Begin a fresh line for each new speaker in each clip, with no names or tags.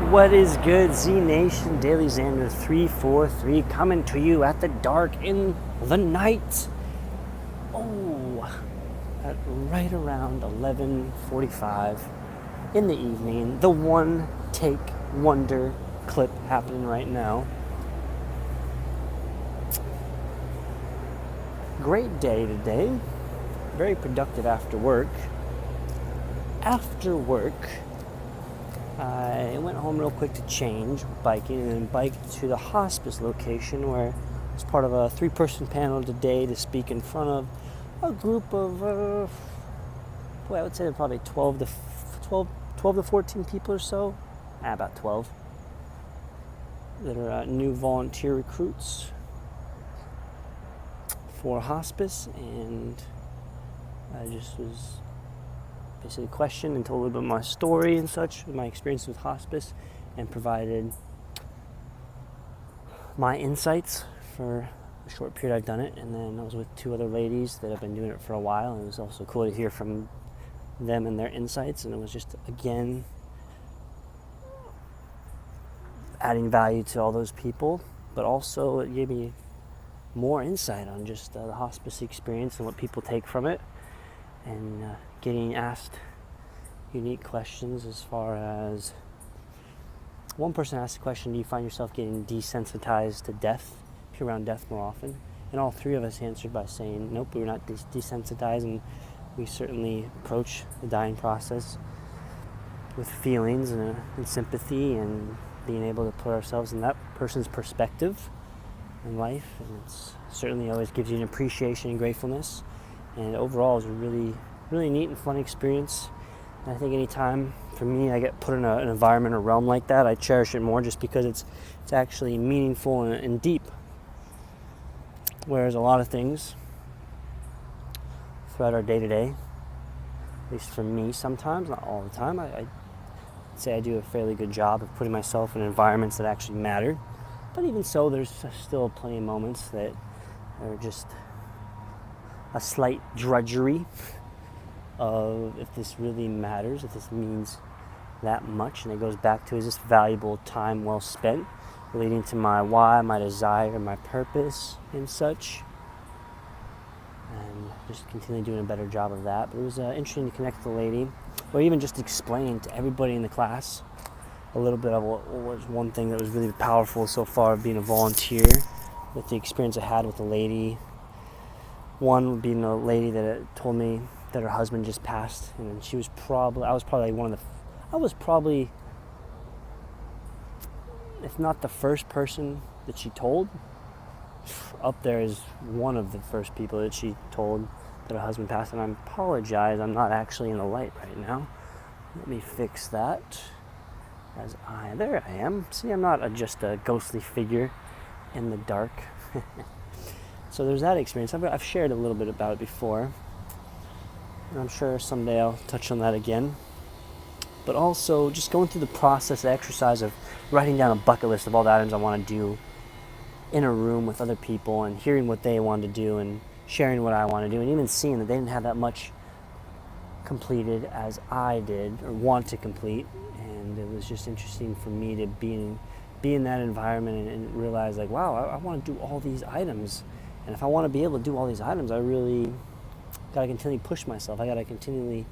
What is good, Z Nation? DailyXander 343 coming to you at the dark in the night. At right around 11:45 in the evening. The one take wonder clip happening right now. Great day today. Very productive after work. I went home real quick to change, biking, and then biked to the Hospice location where I was part of a 3-person panel today to speak in front of a group of, I would say probably 12 to 14 people or so. About 12. That are new volunteer recruits for Hospice, and I just was basically questioned and told a little bit of my story and such, my experience with Hospice, and provided my insights for a short period I've done it. And then I was with 2 other ladies that have been doing it for a while, and it was also cool to hear from them and their insights. And it was just, again, adding value to all those people, but also it gave me more insight on just the Hospice experience and what people take from it, and getting asked unique questions as far as one person asked the question, do you find yourself getting desensitized to death if you're around death more often? And all 3 of us answered by saying nope, we're not desensitized, and we certainly approach the dying process with feelings and sympathy and being able to put ourselves in that person's perspective in life. And it's certainly always gives you an appreciation and gratefulness, and overall it's a really neat and fun experience. And I think anytime for me I get put in an environment or realm like that, I cherish it more just because it's actually meaningful and deep. Whereas a lot of things throughout our day-to-day, at least for me sometimes, not all the time, I'd say I do a fairly good job of putting myself in environments that actually matter. But even so, there's still plenty of moments that are just a slight drudgery of if this really matters, if this means that much. And it goes back to, is this valuable time well spent, relating to my why, my desire, my purpose and such. And just continue doing a better job of that. But it was interesting to connect with the lady, or even just explain to everybody in the class a little bit of what was one thing that was really powerful so far of being a volunteer, with the experience I had with the lady. One being a lady that told me that her husband just passed, and I was probably, if not the first person that she told, up there is one of the first people that she told that her husband passed. And I apologize, I'm not actually in the light right now. Let me fix that. There I am. See, I'm not just a ghostly figure in the dark. So there's that experience. I've shared a little bit about it before, and I'm sure someday I'll touch on that again. But also just going through the process, the exercise of writing down a bucket list of all the items I want to do in a room with other people, and hearing what they want to do and sharing what I want to do, and even seeing that they didn't have that much completed as I did or want to complete. And it was just interesting for me to be in that environment and realize, like, wow, I want to do all these items. And if I want to be able to do all these items, I really got to continually push myself. I got to continually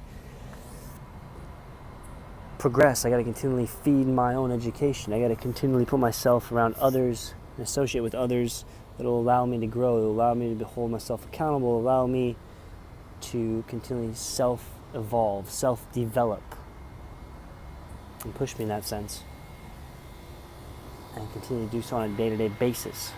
progress. I got to continually feed my own education. I got to continually put myself around others and associate with others that will allow me to grow, that will allow me to hold myself accountable, allow me to continually self-evolve, self-develop, and push me in that sense, and continue to do so on a day-to-day basis.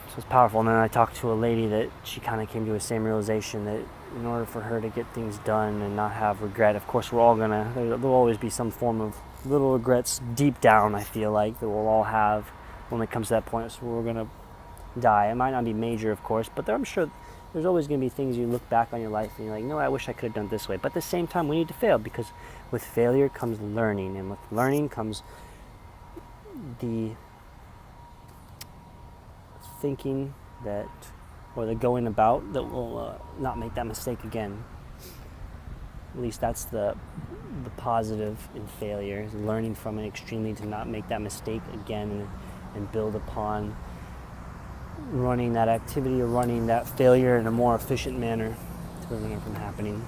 So it's powerful. And then I talked to a lady that she kind of came to the same realization that in order for her to get things done and not have regret, of course there'll always be some form of little regrets deep down, I feel like, that we'll all have when it comes to that point. So we're going to die. It might not be major, of course, but I'm sure there's always going to be things you look back on your life and you're like, no, I wish I could have done it this way. But at the same time, we need to fail, because with failure comes learning, and with learning comes the thinking that, or the going about that will not make that mistake again. At least that's the positive in failure, is learning from it extremely to not make that mistake again and build upon running that activity or running that failure in a more efficient manner to prevent it from happening.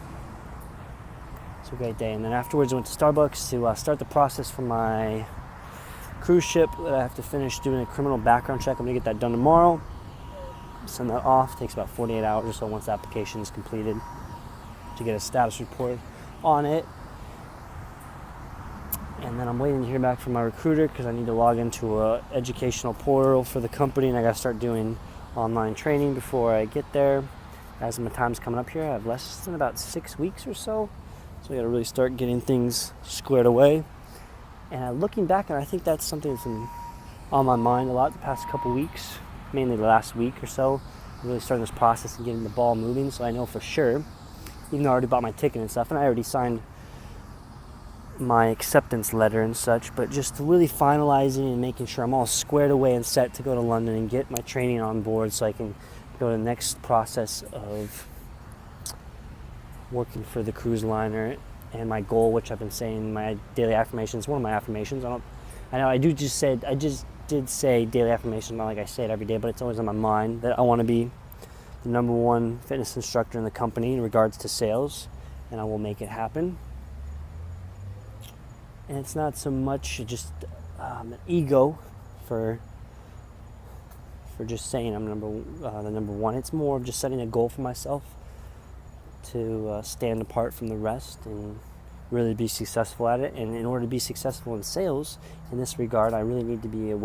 It's a great day. And then afterwards I went to Starbucks to start the process for my cruise ship that I have to finish doing a criminal background check. I'm going to get that done tomorrow. Send that off. It takes about 48 hours or so once the application is completed to get a status report on it. And then I'm waiting to hear back from my recruiter because I need to log into a educational portal for the company, and I got to start doing online training before I get there. As my time's coming up here, I have less than about 6 weeks or so I got to really start getting things squared away. And looking back, and I think that's something that's been on my mind a lot the past couple weeks, mainly the last week or so, really starting this process and getting the ball moving. So I know for sure, even though I already bought my ticket and stuff, and I already signed my acceptance letter and such, but just really finalizing and making sure I'm all squared away and set to go to London and get my training on board so I can go to the next process of working for the cruise liner. And my goal, which I've been saying, my daily affirmations, one of my affirmations, I just did say daily affirmations, not like I say it every day, but it's always on my mind that I want to be the number one fitness instructor in the company in regards to sales, and I will make it happen. And it's not so much just an ego for just saying I'm the number one. It's more of just setting a goal for myself to stand apart from the rest and really be successful at it. And in order to be successful in sales in this regard, I really need to be a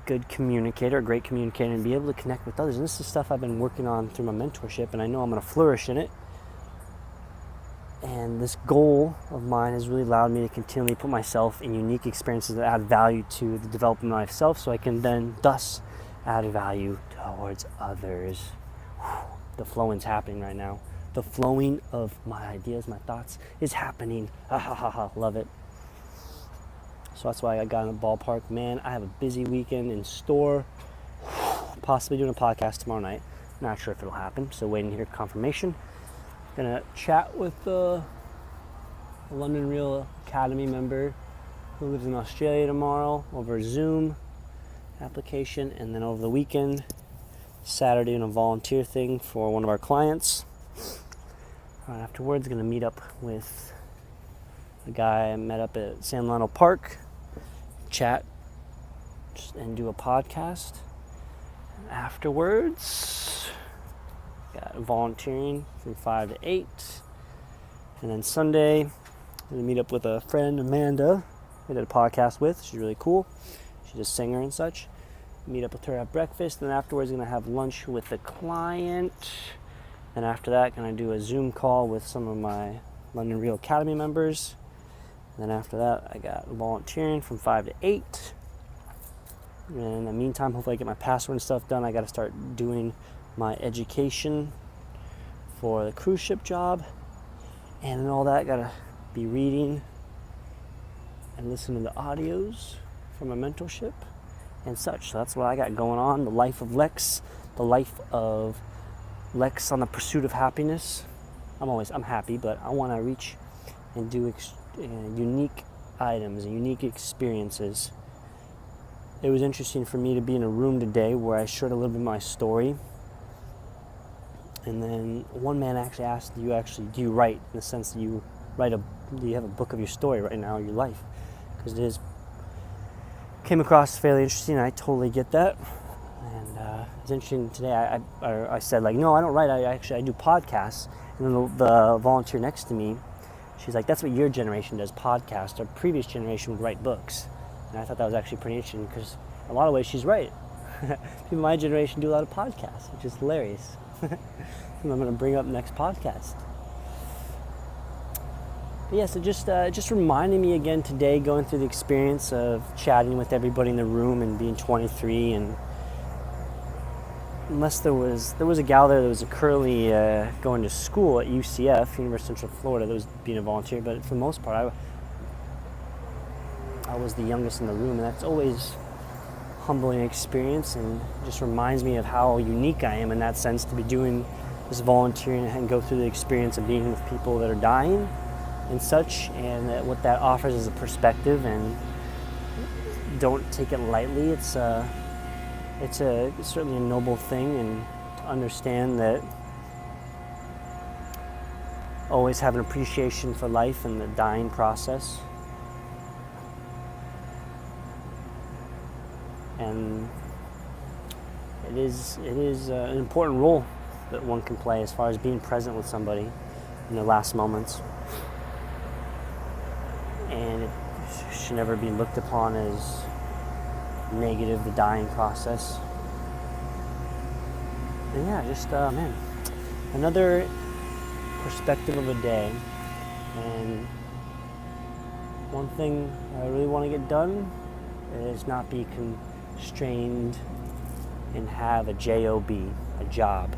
good communicator, a great communicator, and be able to connect with others. And this is stuff I've been working on through my mentorship, and I know I'm going to flourish in it. And this goal of mine has really allowed me to continually put myself in unique experiences that add value to the development of myself, so I can then thus add value towards others. The flowing's happening right now. The flowing of my ideas, my thoughts is happening. Love it. So that's why I got in the ballpark. Man, I have a busy weekend in store. Possibly doing a podcast tomorrow night. Not sure if it'll happen, so waiting to hear confirmation. Gonna chat with a London Real Academy member who lives in Australia tomorrow over Zoom application, and then over the weekend, Saturday, in a volunteer thing for one of our clients. Afterwards, gonna meet up with a guy I met up at San Lionel Park, chat, and do a podcast. Afterwards, got volunteering from 5 to 8. And then Sunday, I'm going to meet up with a friend, Amanda, I did a podcast with. She's really cool. She's a singer and such. Meet up with her at breakfast. And then afterwards, going to have lunch with a client. And after that, going to do a Zoom call with some of my London Real Academy members. And then after that, I got volunteering from 5 to 8. And in the meantime, hopefully I get my password and stuff done. I got to start doing my education for the cruise ship job, and all that, gotta be reading and listening to audios from my mentorship and such. So that's what I got going on. The life of Lex on the pursuit of happiness. I'm happy, but I want to reach and do unique items and unique experiences. It was interesting for me to be in a room today where I shared a little bit of my story. And then one man actually asked, do you write, in the sense that do you have a book of your story right now, your life? Because came across fairly interesting, and I totally get that. And it's interesting today, I said, no, I don't write, I do podcasts. And then the volunteer next to me, she's like, that's what your generation does, podcasts. Our previous generation would write books. And I thought that was actually pretty interesting, because in a lot of ways she's right. People in my generation do a lot of podcasts, which is hilarious. I'm going to bring up next podcast. But yeah, so just reminding me again today, going through the experience of chatting with everybody in the room and being 23, and unless there was a gal there that was currently going to school at UCF, University of Central Florida, that was being a volunteer, but for the most part, I was the youngest in the room, and that's always humbling experience, and just reminds me of how unique I am in that sense, to be doing just volunteering and go through the experience of being with people that are dying and such, and that what that offers is a perspective, and don't take it lightly. It's certainly a noble thing, and to understand that always have an appreciation for life and the dying process. And it is an important role that one can play as far as being present with somebody in their last moments. And it should never be looked upon as negative, the dying process. And yeah, just, another perspective of a day. And one thing I really want to get done is not be constrained and have a job, a job.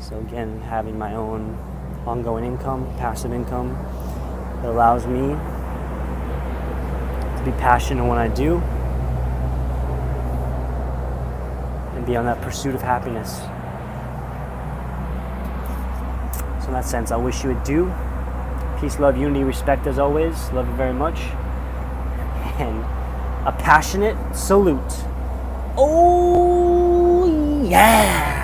So again, having my own ongoing income, passive income, that allows me to be passionate in what I do and be on that pursuit of happiness. So in that sense, I wish you adieu. Peace, love, unity, respect as always. Love you very much. And a passionate salute. Oh, yeah!